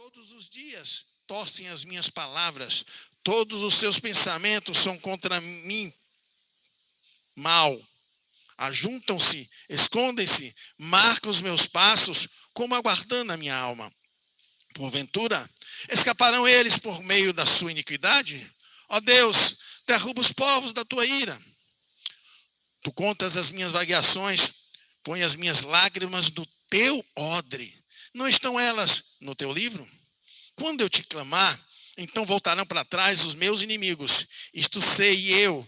todos os dias torcem as minhas palavras, todos os seus pensamentos são contra mim mal. Ajuntam-se, escondem-se, marcam os meus passos, como aguardando a minha alma. Porventura, escaparão eles por meio da sua iniquidade? Ó Deus, derruba os povos da tua ira. Tu contas as minhas vagueações, põe as minhas lágrimas no teu odre. Não estão elas no teu livro? Quando eu te clamar, então voltarão para trás os meus inimigos. Isto sei eu,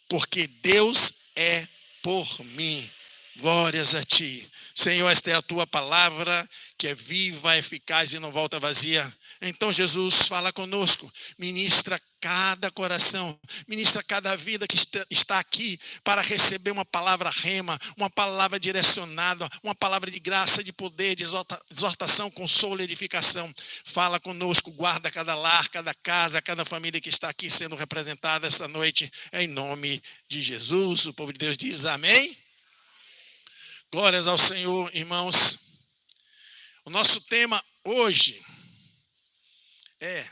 porque Deus é por mim. Glórias a ti. Senhor, esta é a tua palavra, que é viva, eficaz e não volta vazia. Então, Jesus, fala conosco, ministra cada coração, ministra cada vida que está aqui para receber uma palavra rema, uma palavra direcionada, uma palavra de graça, de poder, de exortação, consolo e edificação. Fala conosco, guarda cada lar, cada casa, cada família que está aqui sendo representada essa noite, em nome de Jesus. O povo de Deus diz amém. Glórias ao Senhor, irmãos. O nosso tema hoje é: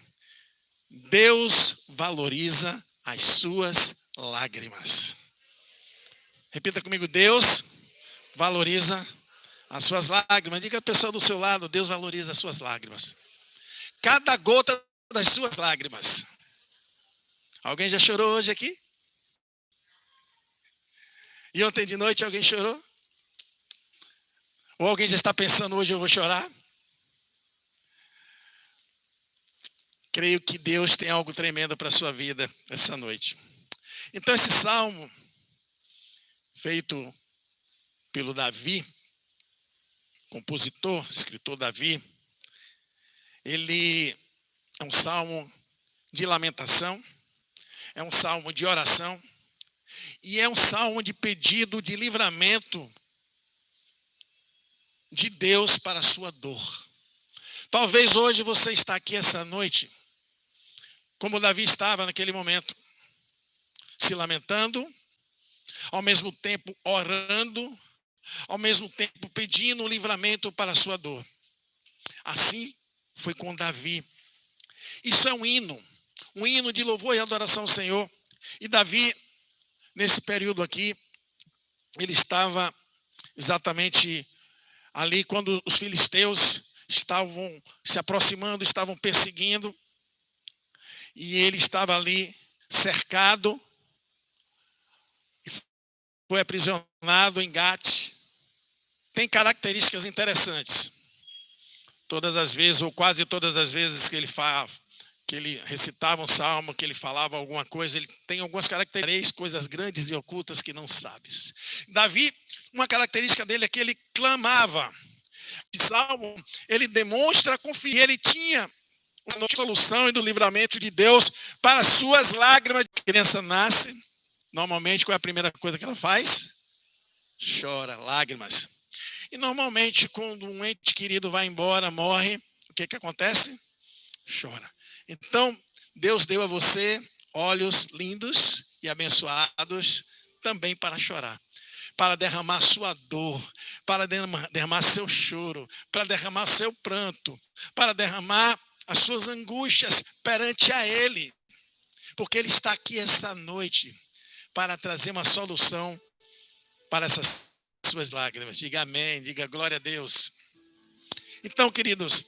Deus valoriza as suas lágrimas. Repita comigo: Deus valoriza as suas lágrimas. Diga a pessoa do seu lado: Deus valoriza as suas lágrimas. Cada gota das suas lágrimas. Alguém já chorou hoje aqui? E ontem de noite alguém chorou? Ou alguém já está pensando: hoje eu vou chorar? Creio que Deus tem algo tremendo para a sua vida essa noite. Então, esse salmo, feito pelo Davi, compositor, escritor Davi, ele é um salmo de lamentação, é um salmo de oração, e é um salmo de pedido de livramento de Deus para a sua dor. Talvez hoje você está aqui essa noite, como Davi estava naquele momento, se lamentando, ao mesmo tempo orando, ao mesmo tempo pedindo um livramento para a sua dor. Assim foi com Davi. Isso é um hino de louvor e adoração ao Senhor. E Davi, nesse período aqui, ele estava exatamente ali quando os filisteus estavam se aproximando, estavam perseguindo, e ele estava ali cercado, e foi aprisionado em Gate. Tem características interessantes. Todas as vezes, ou quase todas as vezes que ele falava, que ele recitava um salmo, que ele falava alguma coisa, ele tem algumas características, coisas grandes e ocultas que não sabes. Davi, uma característica dele é que ele clamava. De salmo, ele demonstra confiança, ele tinha uma solução e do livramento de Deus para as suas lágrimas. A criança nasce, normalmente qual é a primeira coisa que ela faz? Chora, lágrimas. E normalmente quando um ente querido vai embora, morre, o que acontece? Chora. Então, Deus deu a você olhos lindos e abençoados também para chorar, para derramar sua dor, para derramar seu choro, para derramar seu pranto, para derramar as suas angústias perante a Ele, porque Ele está aqui esta noite para trazer uma solução para essas suas lágrimas. Diga amém, diga glória a Deus. Então, queridos,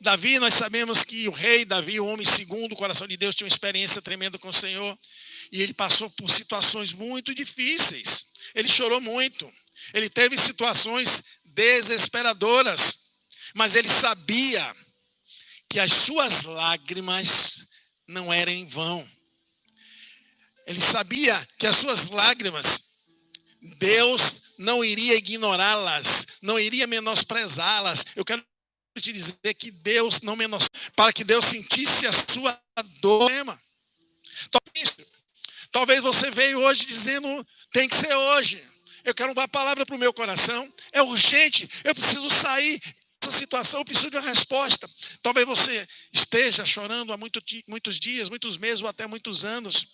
Davi, nós sabemos que o rei Davi, o homem segundo o coração de Deus, tinha uma experiência tremenda com o Senhor, e ele passou por situações muito difíceis. Ele chorou muito, ele teve situações desesperadoras, mas ele sabia que as suas lágrimas não eram em vão. Ele sabia que as suas lágrimas, Deus não iria ignorá-las, não iria menosprezá-las. Eu quero te dizer que Deus não menospreza, para que Deus sentisse a sua dor. Talvez você veio hoje dizendo: tem que ser hoje. Eu quero uma palavra para o meu coração. É urgente, eu preciso sair dessa situação, eu preciso de uma resposta. Talvez você esteja chorando há muitos dias, muitos meses ou até muitos anos.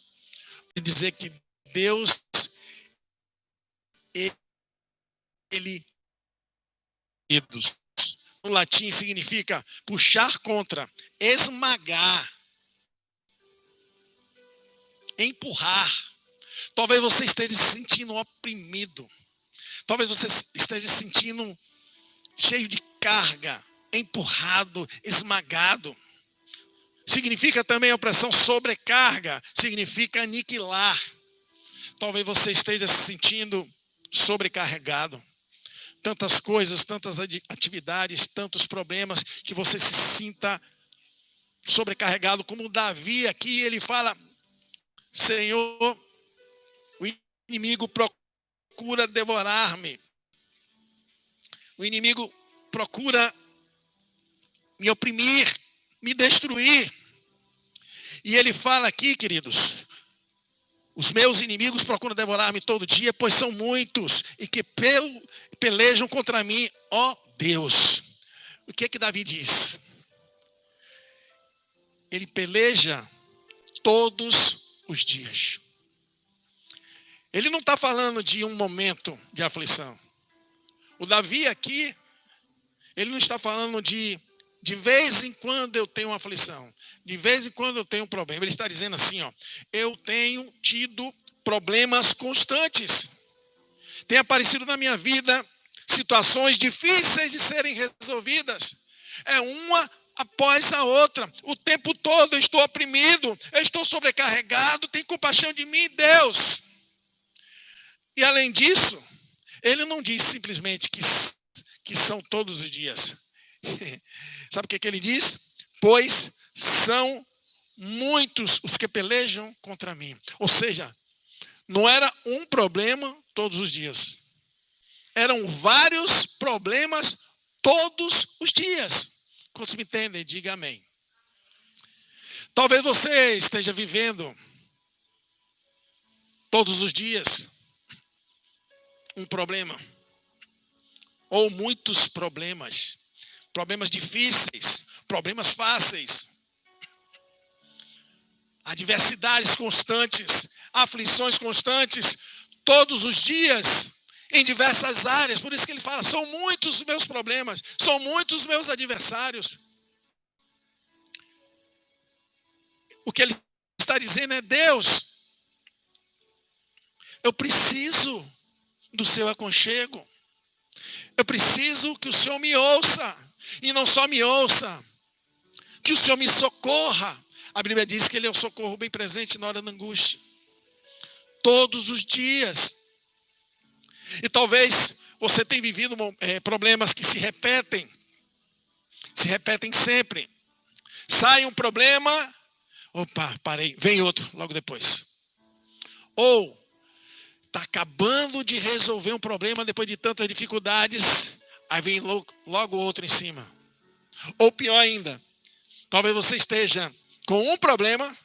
E dizer que Deus, Ele no latim significa puxar contra, esmagar, empurrar. Talvez você esteja se sentindo oprimido. Talvez você esteja se sentindo cheio de carga, empurrado, esmagado. Significa também a opressão sobrecarga, significa aniquilar. Talvez você esteja se sentindo sobrecarregado. Tantas coisas, tantas atividades, tantos problemas, que você se sinta sobrecarregado. Como Davi aqui, ele fala: Senhor, o inimigo procura devorar-me. O inimigo procura me oprimir, me destruir. E ele fala aqui, queridos: os meus inimigos procuram devorar-me todo dia, pois são muitos e que pelejam contra mim, ó Deus. O que é que Davi diz? Ele peleja todos os dias. Ele não está falando de um momento de aflição. O Davi aqui, ele não está falando de vez em quando eu tenho uma aflição, de vez em quando eu tenho um problema. Ele está dizendo assim, ó: eu tenho tido problemas constantes. Tem aparecido na minha vida situações difíceis de serem resolvidas. É uma após a outra. O tempo todo eu estou oprimido, eu estou sobrecarregado. Tem compaixão de mim, Deus. E além disso, ele não diz simplesmente que são todos os dias. Sabe o que ele diz? Pois são muitos os que pelejam contra mim. Ou seja, não era um problema todos os dias. Eram vários problemas todos os dias. Quantos me entendem? Diga amém. Talvez você esteja vivendo todos os dias um problema, ou muitos problemas, problemas difíceis, problemas fáceis, adversidades constantes, aflições constantes, todos os dias, em diversas áreas. Por isso que ele fala: são muitos os meus problemas, são muitos os meus adversários. O que ele está dizendo é: Deus, eu preciso do seu aconchego. Eu preciso que o Senhor me ouça. E não só me ouça, que o Senhor me socorra. A Bíblia diz que Ele é o socorro bem presente na hora da angústia. Todos os dias. E talvez você tenha vivido problemas que se repetem sempre. Sai um problema, opa, parei, vem outro logo depois. Ou está acabando de resolver um problema depois de tantas dificuldades, aí vem logo outro em cima. Ou pior ainda, talvez você esteja com um problema,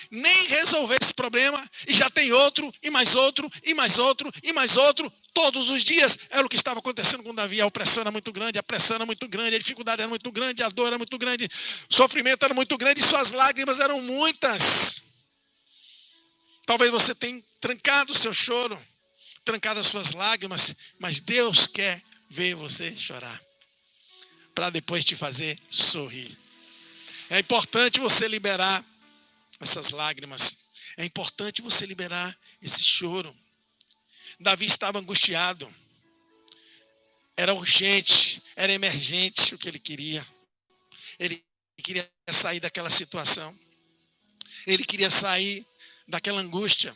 nem resolver esse problema, e já tem outro, e mais outro, e mais outro, e mais outro, todos os dias. Era o que estava acontecendo com Davi. A opressão era muito grande, a pressão era muito grande, a dificuldade era muito grande, a dor era muito grande, o sofrimento era muito grande, e suas lágrimas eram muitas. Talvez você tenha trancado o seu choro, trancado as suas lágrimas, mas Deus quer ver você chorar, para depois te fazer sorrir. É importante você liberar essas lágrimas. É importante você liberar esse choro. Davi estava angustiado. Era urgente, era emergente o que ele queria. Ele queria sair daquela situação. Ele queria sair daquela angústia.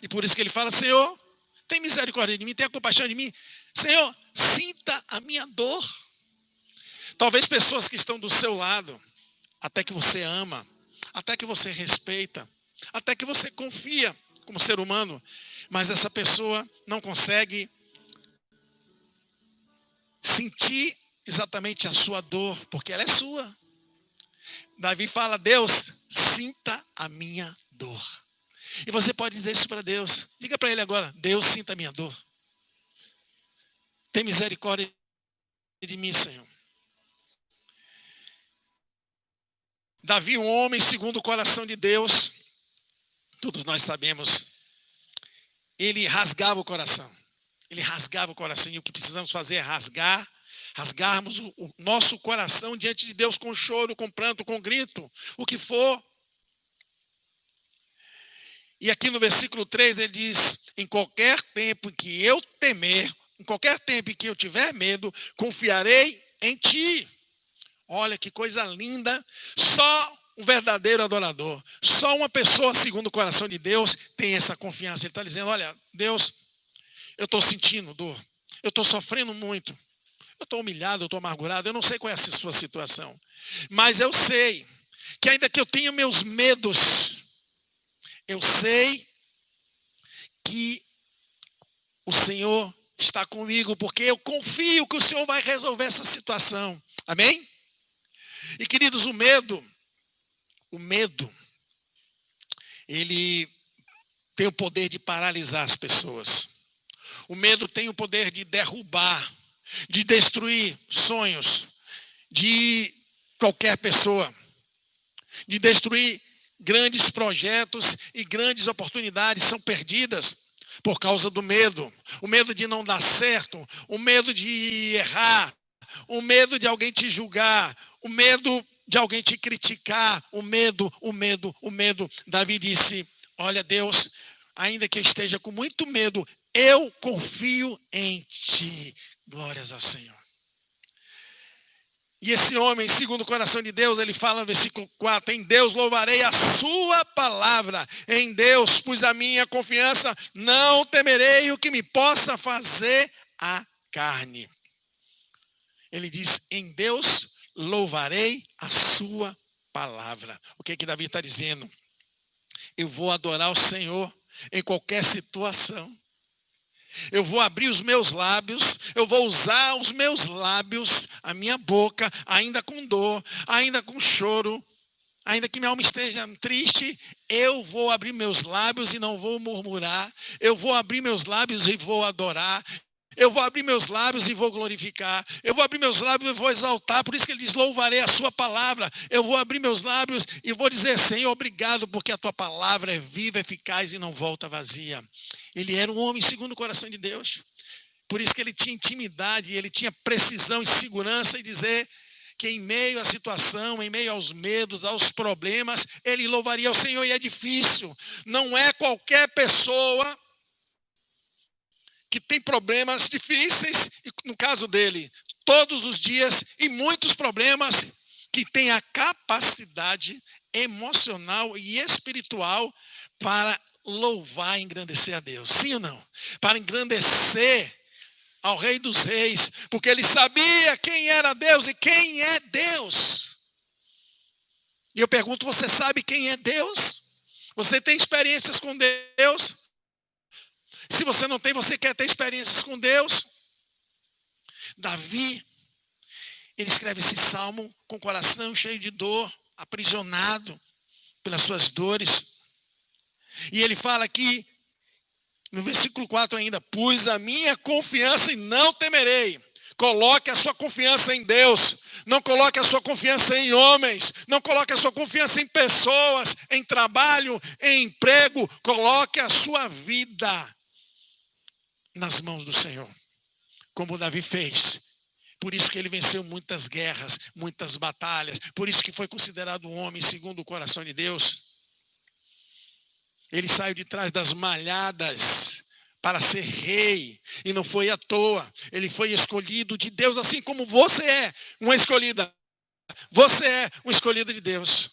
E por isso que ele fala: Senhor, tem misericórdia de mim, tenha compaixão de mim. Senhor, sinta a minha dor. Talvez pessoas que estão do seu lado, até que você ama, até que você respeita, até que você confia como ser humano, mas essa pessoa não consegue sentir exatamente a sua dor, porque ela é sua. Davi fala: Deus, sinta a minha dor. E você pode dizer isso para Deus. Diga para ele agora: Deus, sinta a minha dor. Tem misericórdia de mim, Senhor. Davi, um homem segundo o coração de Deus, todos nós sabemos, ele rasgava o coração. Ele rasgava o coração. E o que precisamos fazer é rasgar rasgarmos o nosso coração diante de Deus com choro, com pranto, com grito, o que for. E aqui no versículo 3 ele diz: em qualquer tempo em que eu temer, em qualquer tempo em que eu tiver medo, confiarei em ti. Olha que coisa linda. Só um verdadeiro adorador, só uma pessoa segundo o coração de Deus tem essa confiança. Ele está dizendo: olha, Deus, eu estou sentindo dor, eu estou sofrendo muito, eu estou humilhado, eu estou amargurado, eu não sei qual é a sua situação, mas eu sei que ainda que eu tenha meus medos, eu sei que o Senhor está comigo, porque eu confio que o Senhor vai resolver essa situação. Amém? E queridos, o medo, ele tem o poder de paralisar as pessoas. O medo tem o poder de derrubar, de destruir sonhos de qualquer pessoa, de destruir grandes projetos e grandes oportunidades são perdidas por causa do medo. O medo de não dar certo, o medo de errar, o medo de alguém te julgar, o medo de alguém te criticar, o medo. Davi disse: olha, Deus, ainda que eu esteja com muito medo, eu confio em ti. Glórias ao Senhor. E esse homem, segundo o coração de Deus, ele fala no versículo 4, em Deus louvarei a sua palavra, em Deus pus a minha confiança, não temerei o que me possa fazer a carne. Ele diz, em Deus louvarei a sua palavra. O que Davi está dizendo? Eu vou adorar o Senhor em qualquer situação. Eu vou abrir os meus lábios, eu vou usar os meus lábios, a minha boca, ainda com dor, ainda com choro, ainda que minha alma esteja triste, eu vou abrir meus lábios e não vou murmurar, eu vou abrir meus lábios e vou adorar, eu vou abrir meus lábios e vou glorificar, eu vou abrir meus lábios e vou exaltar, por isso que ele diz, louvarei a sua palavra, eu vou abrir meus lábios e vou dizer, Senhor, obrigado, porque a tua palavra é viva, eficaz e não volta vazia. Ele era um homem segundo o coração de Deus, por isso que ele tinha intimidade, ele tinha precisão e segurança em dizer que em meio à situação, em meio aos medos, aos problemas, ele louvaria ao Senhor, e é difícil, não é qualquer pessoa que tem problemas difíceis, e no caso dele, todos os dias, e muitos problemas, que tem a capacidade emocional e espiritual para louvar e engrandecer a Deus. Sim ou não? Para engrandecer ao Rei dos Reis, porque ele sabia quem era Deus e quem é Deus. E eu pergunto, você sabe quem é Deus? Você tem experiências com Deus? Se você não tem, você quer ter experiências com Deus? Davi, ele escreve esse salmo com o coração cheio de dor, aprisionado pelas suas dores. E ele fala aqui, no versículo 4 ainda, pus a minha confiança e não temerei. Coloque a sua confiança em Deus. Não coloque a sua confiança em homens. Não coloque a sua confiança em pessoas, em trabalho, em emprego. Coloque a sua vida nas mãos do Senhor, como Davi fez. Por isso que ele venceu muitas guerras, muitas batalhas. Por isso que foi considerado um homem segundo o coração de Deus. Ele saiu de trás das malhadas para ser rei. E não foi à toa. Ele foi escolhido de Deus, assim como você é uma escolhida. Você é uma escolhida de Deus.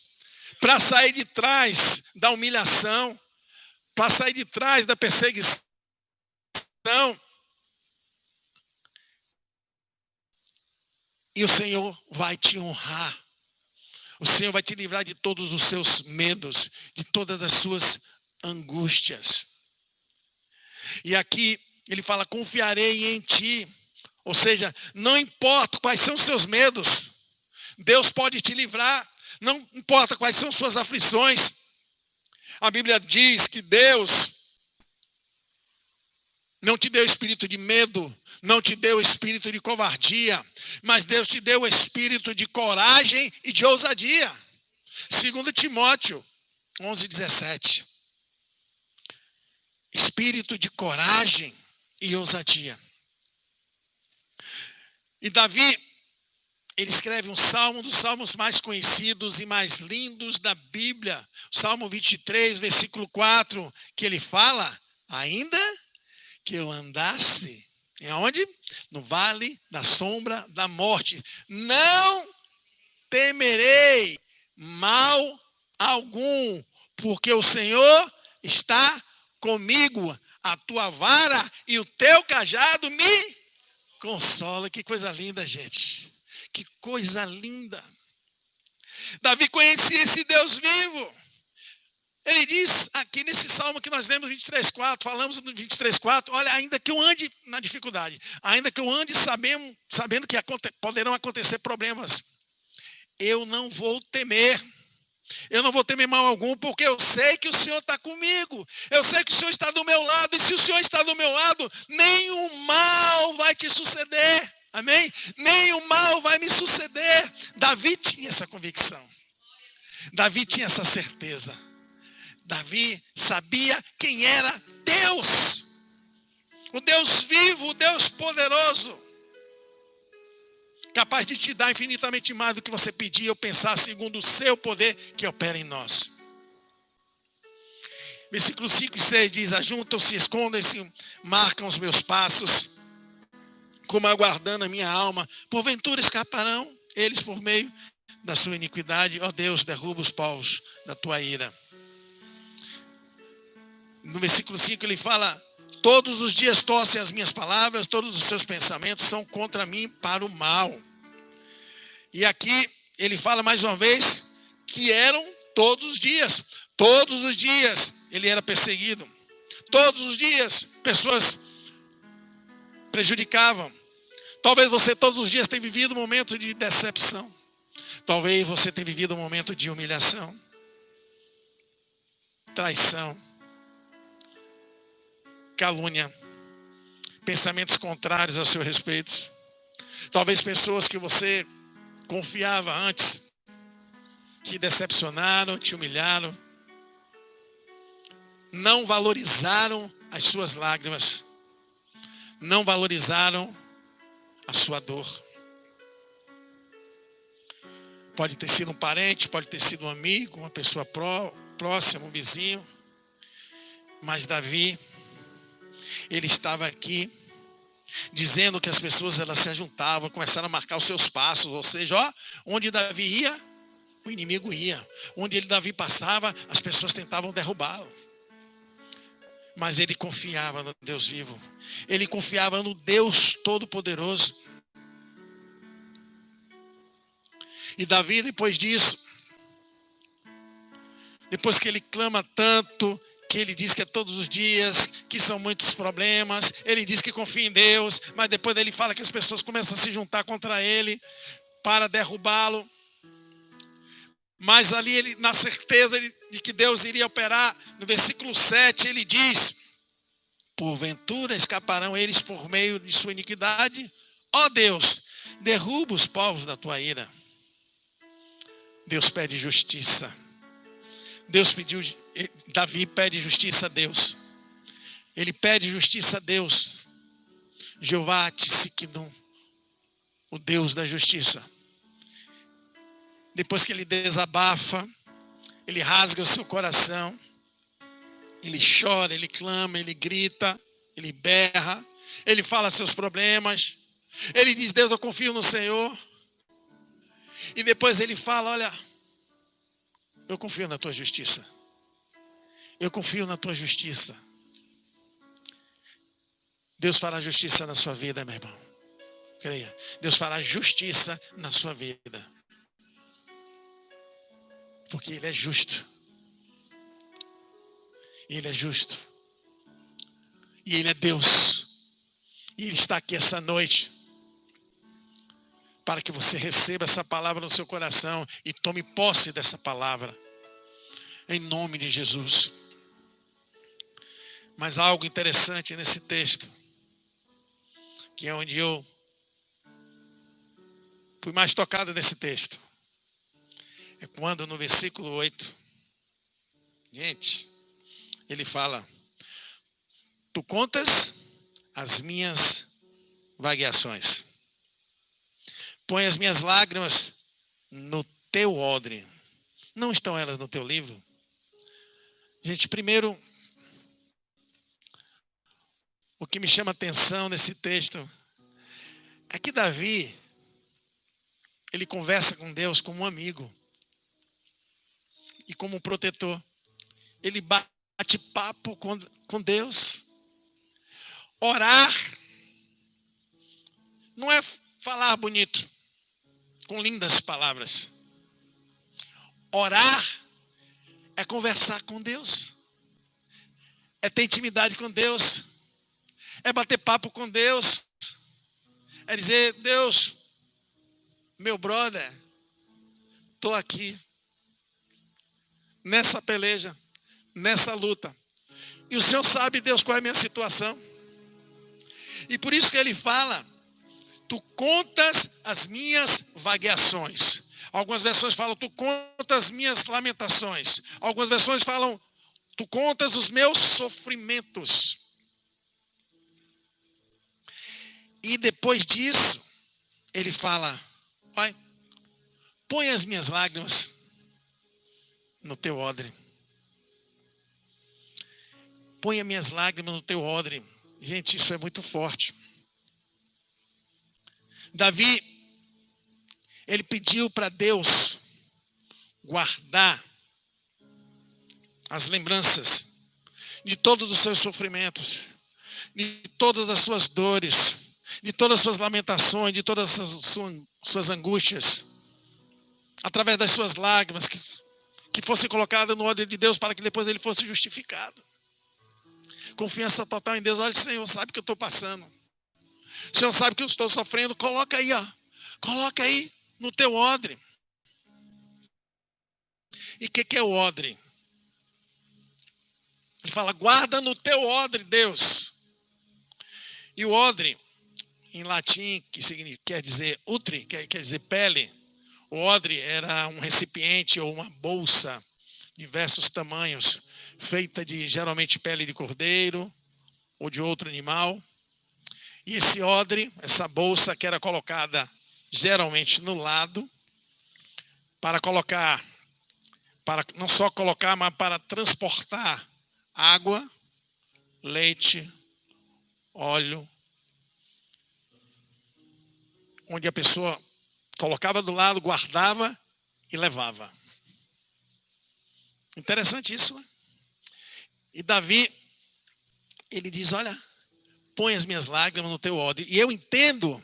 Para sair de trás da humilhação, para sair de trás da perseguição, e o Senhor vai te honrar. O Senhor vai te livrar de todos os seus medos, de todas as suas angústias. E aqui ele fala, confiarei em ti. Ou seja, não importa quais são os seus medos, Deus pode te livrar. Não importa quais são suas aflições. A Bíblia diz que Deus não te deu espírito de medo, não te deu espírito de covardia, mas Deus te deu o espírito de coragem e de ousadia. 2 Timóteo 11:17. Espírito de coragem e ousadia. E Davi, ele escreve um salmo, um dos salmos mais conhecidos e mais lindos da Bíblia. O Salmo 23, versículo 4, que ele fala: ainda que eu andasse, em onde? No vale da sombra da morte, não temerei mal algum, porque o Senhor está comigo, a tua vara e o teu cajado me consola. Que coisa linda, gente. Que coisa linda. Davi conhecia esse Deus vivo. Ele diz aqui nesse salmo que nós lemos 23:4, falamos no 23:4, olha, ainda que eu ande na dificuldade, ainda que eu ande sabendo que poderão acontecer problemas, eu não vou temer. Eu não vou temer mal algum, porque eu sei que o Senhor está comigo. Eu sei que o Senhor está do meu lado. E se o Senhor está do meu lado, nenhum mal vai te suceder. Amém? Nenhum mal vai me suceder. Davi tinha essa convicção. Davi tinha essa certeza. Davi sabia quem era Deus. O Deus vivo, o Deus poderoso. Capaz de te dar infinitamente mais do que você pedir ou pensar, segundo o seu poder que opera em nós. Versículo 5 e 6 diz: ajuntam-se, escondem-se, marcam os meus passos, como aguardando a minha alma. Porventura escaparão eles por meio da sua iniquidade. Ó Deus, derruba os povos da tua ira. No versículo 5 ele fala: todos os dias torcem as minhas palavras, todos os seus pensamentos são contra mim para o mal. E aqui ele fala mais uma vez que eram todos os dias. Todos os dias ele era perseguido. Todos os dias pessoas prejudicavam. Talvez você todos os dias tenha vivido um momento de decepção. Talvez você tenha vivido um momento de humilhação, traição, calúnia, pensamentos contrários ao seu respeito. Talvez pessoas que você confiava antes, te decepcionaram, te humilharam, não valorizaram as suas lágrimas, não valorizaram a sua dor. Pode ter sido um parente, pode ter sido um amigo, uma pessoa próxima, um vizinho. Mas Davi, ele estava aqui dizendo que as pessoas elas se ajuntavam, começaram a marcar os seus passos. Ou seja, onde Davi ia, o inimigo ia. Onde Davi passava, as pessoas tentavam derrubá-lo. Mas ele confiava no Deus vivo. Ele confiava no Deus Todo-Poderoso. E Davi, depois disso, depois que ele clama tanto, que ele diz que é todos os dias, que são muitos problemas, ele diz que confia em Deus, mas depois ele fala que as pessoas começam a se juntar contra ele para derrubá-lo. Mas ali, ele, na certeza de que Deus iria operar, no versículo 7, ele diz: porventura escaparão eles por meio de sua iniquidade? Ó Deus, derruba os povos da tua ira. Deus pede justiça. Davi pede justiça a Deus. Ele pede justiça a Deus. Jeová Tsidkenu, o Deus da justiça. Depois que ele desabafa, ele rasga o seu coração, ele chora, ele clama, ele grita, ele berra, ele fala seus problemas. Ele diz: Deus, eu confio no Senhor. E depois ele fala: olha, eu confio na tua justiça. Eu confio na tua justiça. Deus fará justiça na sua vida, meu irmão. Creia. Deus fará justiça na sua vida. Porque Ele é justo. Ele é justo. E Ele é Deus. E Ele está aqui essa noite para que você receba essa palavra no seu coração e tome posse dessa palavra. Em nome de Jesus. Mas há algo interessante nesse texto, que é onde eu fui mais tocado nesse texto. É quando no versículo 8, gente, ele fala: tu contas as minhas vagueações. Põe as minhas lágrimas no teu odre. Não estão elas no teu livro? Gente, primeiro, o que me chama a atenção nesse texto é que Davi, ele conversa com Deus como um amigo e como um protetor. Ele bate papo com Deus. Orar não é falar bonito, com lindas palavras. Orar é conversar com Deus. É ter intimidade com Deus. É bater papo com Deus. É dizer, Deus, meu brother, estou aqui nessa peleja, nessa luta. E o Senhor sabe, Deus, qual é a minha situação. E por isso que ele fala, tu contas as minhas vagueações. Algumas versões falam, tu contas as minhas lamentações. Algumas versões falam, tu contas os meus sofrimentos. E depois disso, ele fala, pai, põe as minhas lágrimas no teu odre. Põe as minhas lágrimas no teu odre. Gente, isso é muito forte. Davi, ele pediu para Deus guardar as lembranças de todos os seus sofrimentos, de todas as suas dores, de todas as suas lamentações, de todas as suas angústias, através das suas lágrimas, que fossem colocadas no odre de Deus para que depois ele fosse justificado. Confiança total em Deus. Olha, Senhor, sabe o que eu estou passando. O Senhor sabe que eu estou sofrendo. Coloca aí, ó. Coloca aí no teu odre. E o que é o odre? Ele fala, guarda no teu odre, Deus. E o odre, em latim, quer dizer utre, quer dizer pele. O odre era um recipiente ou uma bolsa de diversos tamanhos, feita de geralmente pele de cordeiro ou de outro animal. E esse odre, essa bolsa que era colocada geralmente no lado, para não só colocar, mas para transportar água, leite, óleo, onde a pessoa colocava do lado, guardava e levava. Interessante isso, né? E Davi, ele diz, olha, põe as minhas lágrimas no teu odre. E eu entendo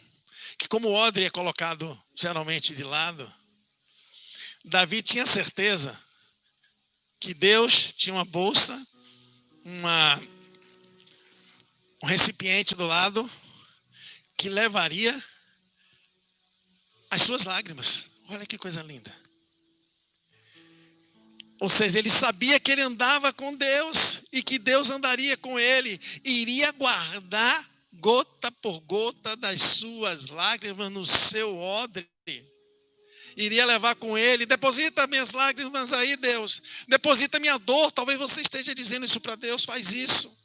que como o odre é colocado geralmente de lado, Davi tinha certeza que Deus tinha uma bolsa, um recipiente do lado, que levaria as suas lágrimas. Olha que coisa linda. Ou seja, ele sabia que ele andava com Deus e que Deus andaria com ele e iria guardar gota por gota das suas lágrimas no seu odre. Iria levar com ele. Deposita minhas lágrimas aí, Deus. Deposita minha dor. Talvez você esteja dizendo isso para Deus. Faz isso.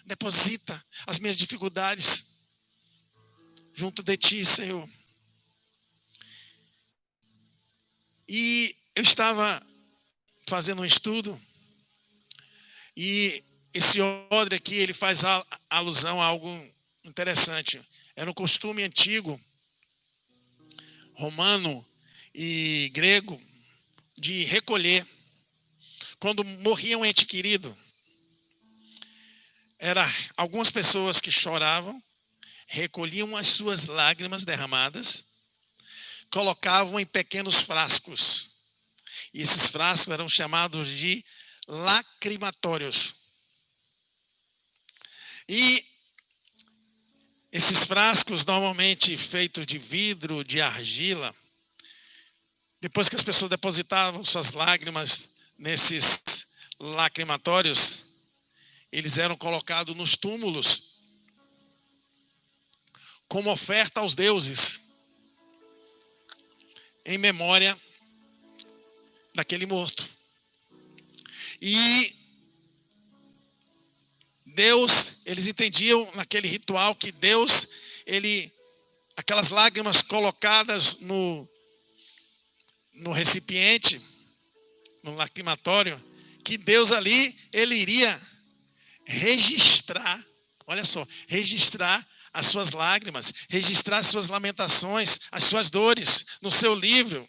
Deposita as minhas dificuldades junto de ti, Senhor. E eu estava fazendo um estudo e esse odre aqui, ele faz alusão a algo interessante. Era um costume antigo, romano e grego, de recolher. Quando morria um ente querido, algumas pessoas que choravam, recolhiam as suas lágrimas derramadas, colocavam em pequenos frascos. E esses frascos eram chamados de lacrimatórios. E esses frascos, normalmente feitos de vidro, de argila, depois que as pessoas depositavam suas lágrimas nesses lacrimatórios, eles eram colocados nos túmulos como oferta aos deuses, em memória daquele morto. E Deus, eles entendiam naquele ritual que Deus, ele aquelas lágrimas colocadas no recipiente, no lacrimatório, que Deus ali, ele iria registrar, olha só, registrar as suas lágrimas, registrar as suas lamentações, as suas dores no seu livro.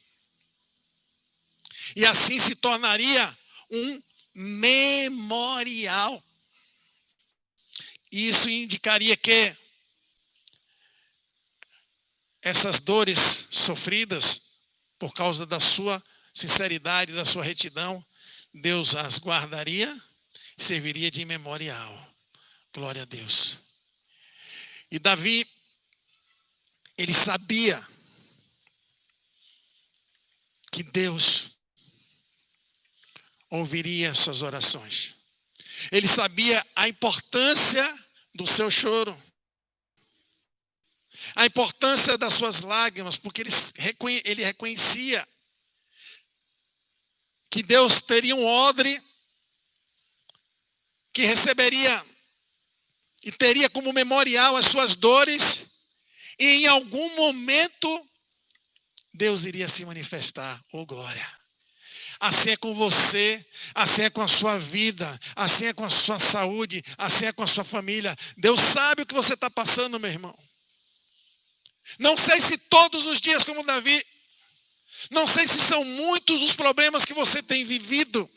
E assim se tornaria um memorial. Isso indicaria que essas dores sofridas por causa da sua sinceridade, da sua retidão, Deus as guardaria e serviria de memorial. Glória a Deus. E Davi, ele sabia que Deus ouviria suas orações. Ele sabia a importância do seu choro, a importância das suas lágrimas, porque ele reconhecia que Deus teria um odre que receberia e teria como memorial as suas dores, e em algum momento Deus iria se manifestar. Oh, glória! Assim é com você, assim é com a sua vida, assim é com a sua saúde, assim é com a sua família. Deus sabe o que você está passando, meu irmão. Não sei se todos os dias como Davi, não sei se são muitos os problemas que você tem vivido,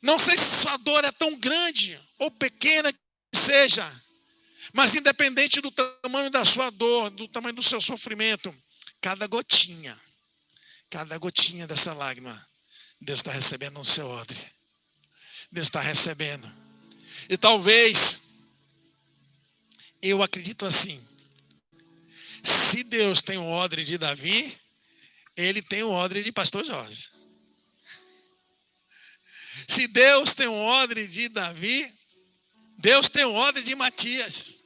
não sei se sua dor é tão grande ou pequena que seja, mas independente do tamanho da sua dor, do tamanho do seu sofrimento, cada gotinha dessa lágrima, Deus está recebendo no seu odre. Deus está recebendo. E talvez, eu acredito assim, se Deus tem o odre de Davi, ele tem o odre de pastor Jorge. Se Deus tem o odre de Davi, Deus tem o odre de Matias.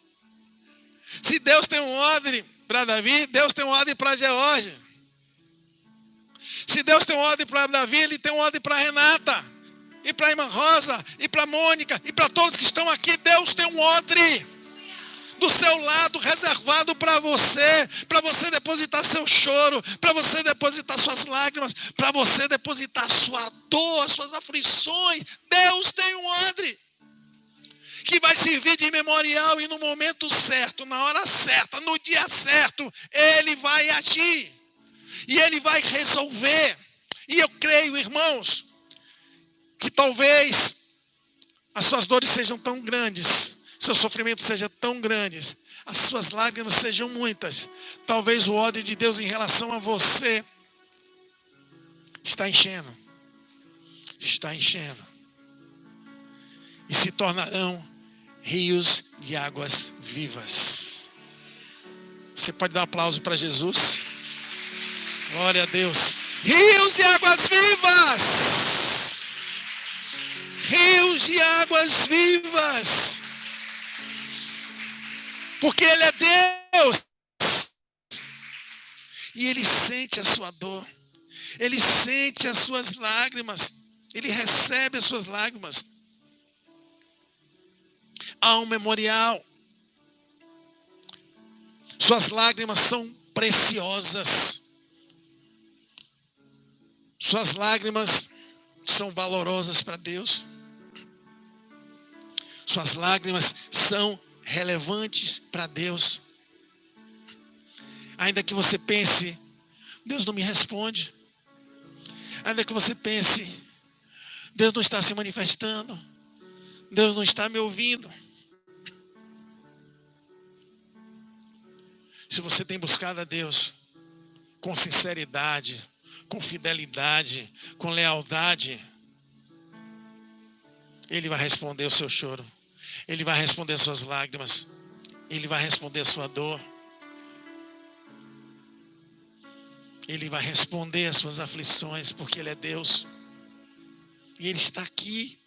Se Deus tem um odre para Davi, Deus tem um odre para George. Se Deus tem um odre para Davi, ele tem um odre para Renata, e para a irmã Rosa, e para a Mônica, e para todos que estão aqui. Deus tem um odre do seu lado reservado para você depositar seu choro, para você depositar suas lágrimas, para você depositar sua dor, suas aflições. Deus tem um odre que vai servir de memorial, e no momento certo, na hora certa, no dia certo, ele vai agir. E ele vai resolver. E eu creio, irmãos, que talvez as suas dores sejam tão grandes, seu sofrimento seja tão grande, as suas lágrimas sejam muitas. Talvez o ódio de Deus em relação a você está enchendo. E se tornarão rios de águas vivas. Você pode dar um aplauso para Jesus? Glória a Deus. Rios de águas vivas. Rios de águas vivas. Porque Ele é Deus. E Ele sente a sua dor. Ele sente as suas lágrimas. Ele recebe as suas lágrimas. Há um memorial. Suas lágrimas são preciosas. Suas lágrimas são valorosas para Deus. Suas lágrimas são relevantes para Deus. Ainda que você pense, Deus não me responde. Ainda que você pense, Deus não está se manifestando. Deus não está me ouvindo. Se você tem buscado a Deus com sinceridade, com fidelidade, com lealdade, Ele vai responder o seu choro. Ele vai responder as suas lágrimas. Ele vai responder a sua dor. Ele vai responder as suas aflições, porque Ele é Deus. E Ele está aqui,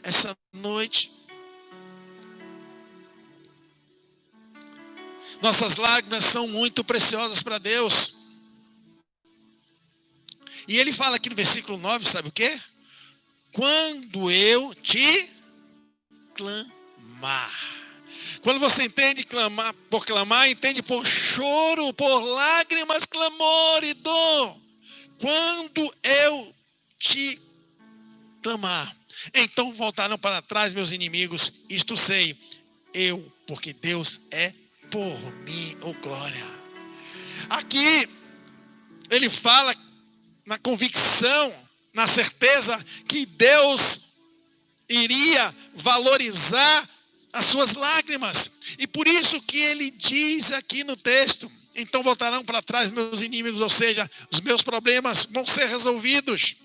essa noite. Nossas lágrimas são muito preciosas para Deus. E Ele fala aqui no versículo 9, sabe o quê? Quando eu te clamar. Quando você entende clamar, entende por choro, por lágrimas, clamor e dor. Quando eu te clamar, então voltarão para trás meus inimigos. Isto sei, porque Deus é por mim, oh glória. Aqui, ele fala na convicção, na certeza que Deus iria valorizar as suas lágrimas. E por isso que ele diz aqui no texto, então voltarão para trás meus inimigos, ou seja, os meus problemas vão ser resolvidos.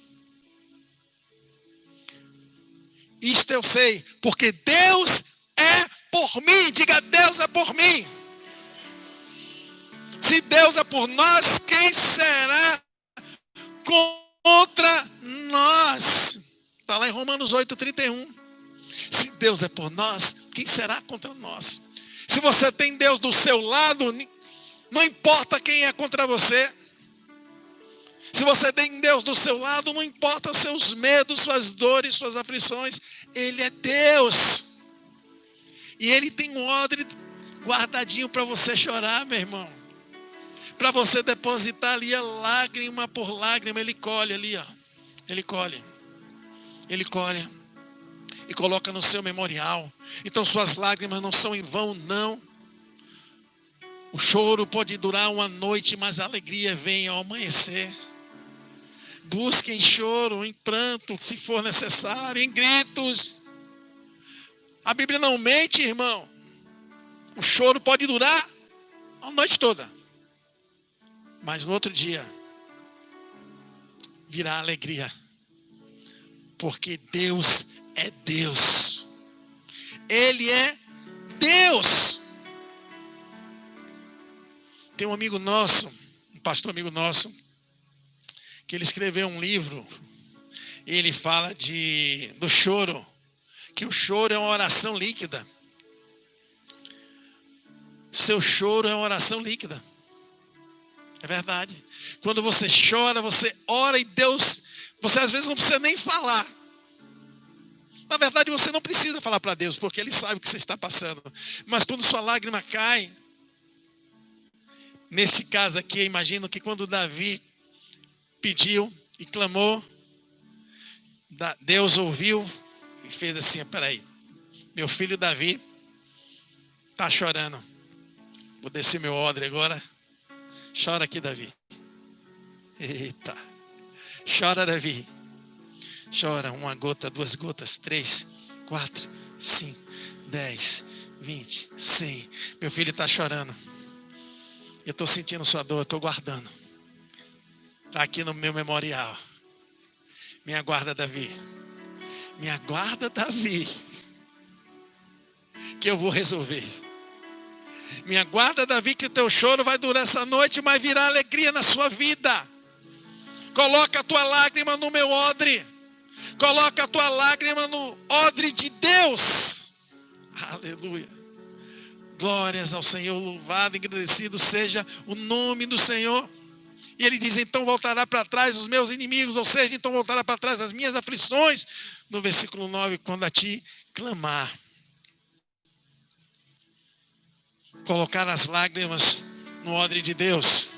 Isto eu sei, porque Deus é por mim. Diga, Deus é por mim. Se Deus é por nós, quem será contra nós? Está lá em Romanos 8:31. Se Deus é por nós, quem será contra nós? Se você tem Deus do seu lado, não importa quem é contra você. Se você tem Deus do seu lado, não importa os seus medos, suas dores, suas aflições. Ele é Deus. E Ele tem um odre guardadinho para você chorar, meu irmão. Para você depositar ali a lágrima por lágrima. Ele colhe ali, ó. Ele colhe. Ele colhe. E coloca no seu memorial. Então suas lágrimas não são em vão, não. O choro pode durar uma noite, mas a alegria vem ao amanhecer. Busque em choro, em pranto, se for necessário, em gritos. A Bíblia não mente, irmão. O choro pode durar a noite toda. Mas no outro dia, virá alegria. Porque Deus é Deus. Ele é Deus. Tem um amigo nosso, um pastor amigo nosso, que ele escreveu um livro. E ele fala do choro. Que o choro é uma oração líquida. Seu choro é uma oração líquida. É verdade. Quando você chora, você ora e Deus, você às vezes não precisa nem falar. Na verdade, você não precisa falar para Deus, porque Ele sabe o que você está passando. Mas quando sua lágrima cai, neste caso aqui, eu imagino que quando Davi pediu e clamou, Deus ouviu e fez assim, peraí, meu filho Davi está chorando. Vou descer meu odre agora. Chora aqui, Davi. Eita. Chora, Davi. Chora, 1 gota, 2 gotas, 3, 4, 5, 10, 20, 100. Meu filho está chorando. Eu estou sentindo sua dor, eu estou guardando. Está aqui no meu memorial. Me aguarda, Davi. Me aguarda, Davi. Que eu vou resolver. Me aguarda, Davi, que o teu choro vai durar essa noite, mas virá alegria na sua vida. Coloca a tua lágrima no meu odre. Coloca a tua lágrima no odre de Deus. Aleluia. Glórias ao Senhor, louvado e agradecido seja o nome do Senhor. E ele diz, então voltará para trás os meus inimigos, ou seja, então voltará para trás as minhas aflições. No versículo 9, quando a ti clamar. Colocar as lágrimas no odre de Deus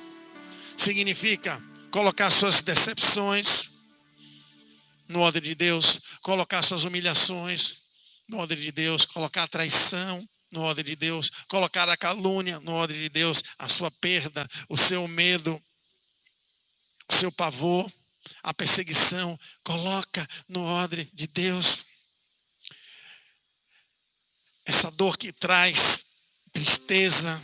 significa colocar suas decepções no odre de Deus, colocar suas humilhações no odre de Deus, colocar a traição no odre de Deus, colocar a calúnia no odre de Deus, a sua perda, o seu medo, o seu pavor, a perseguição, coloca no odre de Deus. Essa dor que traz tristeza,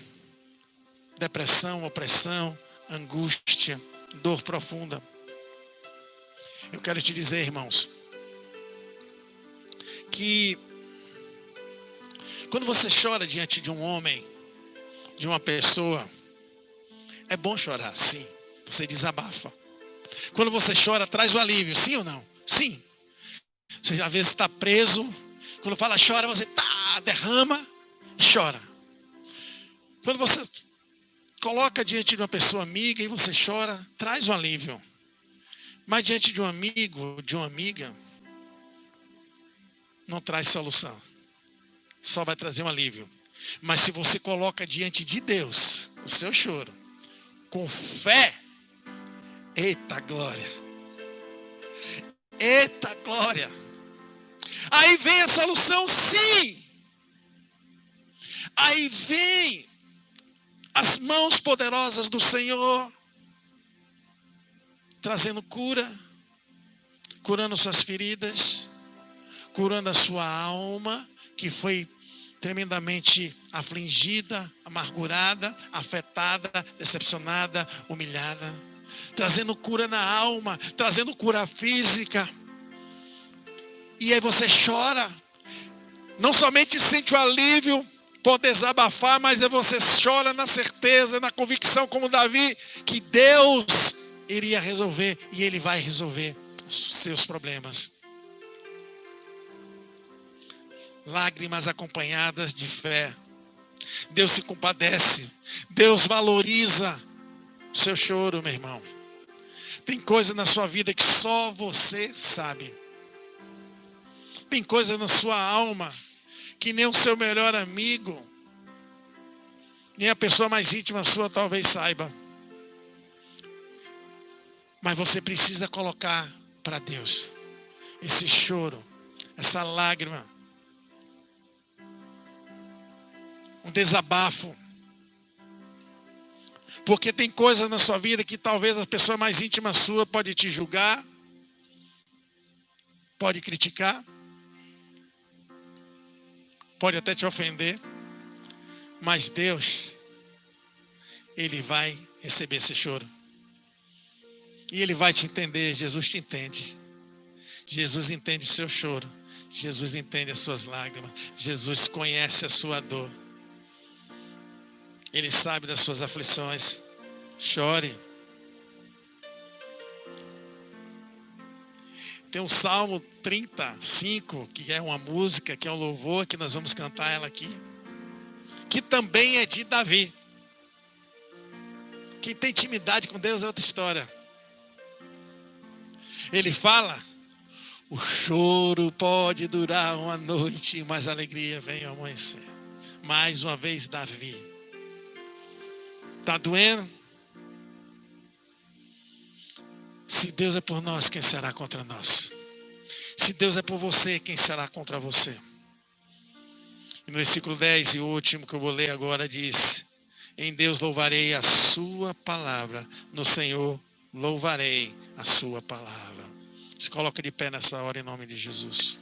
depressão, opressão, angústia, dor profunda. Eu quero te dizer, irmãos, que quando você chora diante de um homem, de uma pessoa, é bom chorar, sim. Você desabafa. Quando você chora, traz o alívio, sim ou não? Sim. Você às vezes está preso. Quando fala chora, você derrama e chora. Quando você coloca diante de uma pessoa amiga e você chora, traz um alívio. Mas diante de um amigo, de uma amiga, não traz solução. Só vai trazer um alívio. Mas se você coloca diante de Deus o seu choro, com fé, eita glória! Eita glória! Aí vem a solução, sim! Aí vem as mãos poderosas do Senhor, trazendo cura, curando suas feridas, curando a sua alma, que foi tremendamente afligida, amargurada, afetada, decepcionada, humilhada, trazendo cura na alma, trazendo cura física. E aí você chora, não somente sente o alívio por desabafar, mas aí você chora na certeza, na convicção, como Davi, que Deus iria resolver, e Ele vai resolver os seus problemas. Lágrimas acompanhadas de fé. Deus se compadece. Deus valoriza o seu choro, meu irmão. Tem coisa na sua vida que só você sabe. Tem coisa na sua alma que nem o seu melhor amigo, nem a pessoa mais íntima sua talvez saiba. Mas você precisa colocar para Deus esse choro, essa lágrima, um desabafo. Porque tem coisas na sua vida que talvez a pessoa mais íntima sua pode te julgar, pode criticar, pode até te ofender, mas Deus, Ele vai receber esse choro. E Ele vai te entender. Jesus te entende. Jesus entende o seu choro. Jesus entende as suas lágrimas. Jesus conhece a sua dor. Ele sabe das suas aflições. Chore. Tem um Salmo 35, que é uma música, que é um louvor, que nós vamos cantar ela aqui, que também é de Davi. Quem tem intimidade com Deus é outra história. Ele fala: o choro pode durar uma noite, mas a alegria vem ao amanhecer. Mais uma vez Davi. Está doendo? Se Deus é por nós, quem será contra nós? Se Deus é por você, quem será contra você? E no versículo 10, e o último que eu vou ler agora, diz: em Deus louvarei a sua palavra, no Senhor louvarei a sua palavra. Se coloca de pé nessa hora em nome de Jesus.